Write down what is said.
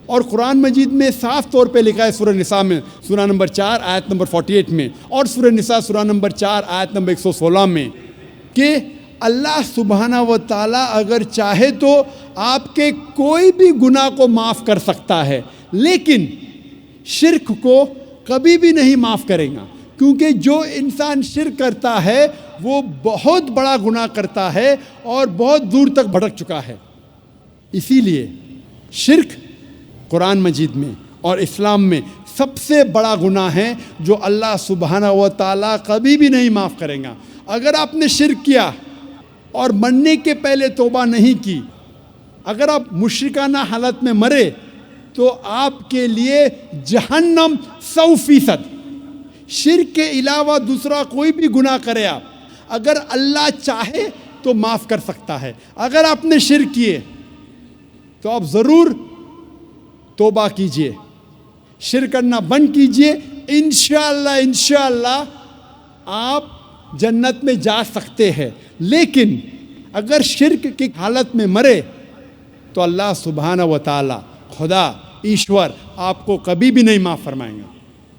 اور قرآن مجید میں صاف طور پہ لکھا ہے سورہ نساء میں سورہ نمبر 4 آیت نمبر 48 میں، اور سورہ نساء سورہ نمبر 4 آیت نمبر 116 میں، کہ اللہ سبحانہ و تعالیٰ اگر چاہے تو آپ کے کوئی بھی گناہ کو معاف کر سکتا ہے، لیکن شرک کو کبھی بھی نہیں معاف کرے گا، کیونکہ جو انسان شرک کرتا ہے وہ بہت بڑا گناہ کرتا ہے اور بہت دور تک بھٹک چکا ہے۔ اسی لیے شرک قرآن مجید میں اور اسلام میں سب سے بڑا گناہ ہے جو اللہ سبحانہ و تعالیٰ کبھی بھی نہیں معاف کرے گا۔ اگر آپ نے شرک کیا اور مرنے کے پہلے توبہ نہیں کی، اگر آپ مشرکانہ حالت میں مرے تو آپ کے لیے جہنم 100%۔ شرک کے علاوہ دوسرا کوئی بھی گناہ کرے آپ، اگر اللہ چاہے تو معاف کر سکتا ہے۔ اگر آپ نے شرک کیے تو آپ ضرور توبہ کیجئے، شرک کرنا بند کیجئے، انشاءاللہ آپ جنت میں جا سکتے ہیں۔ لیکن اگر شرک کی حالت میں مرے تو اللہ سبحانہ و تعالی، خدا ایشور، آپ کو کبھی بھی نہیں معاف فرمائیں گے۔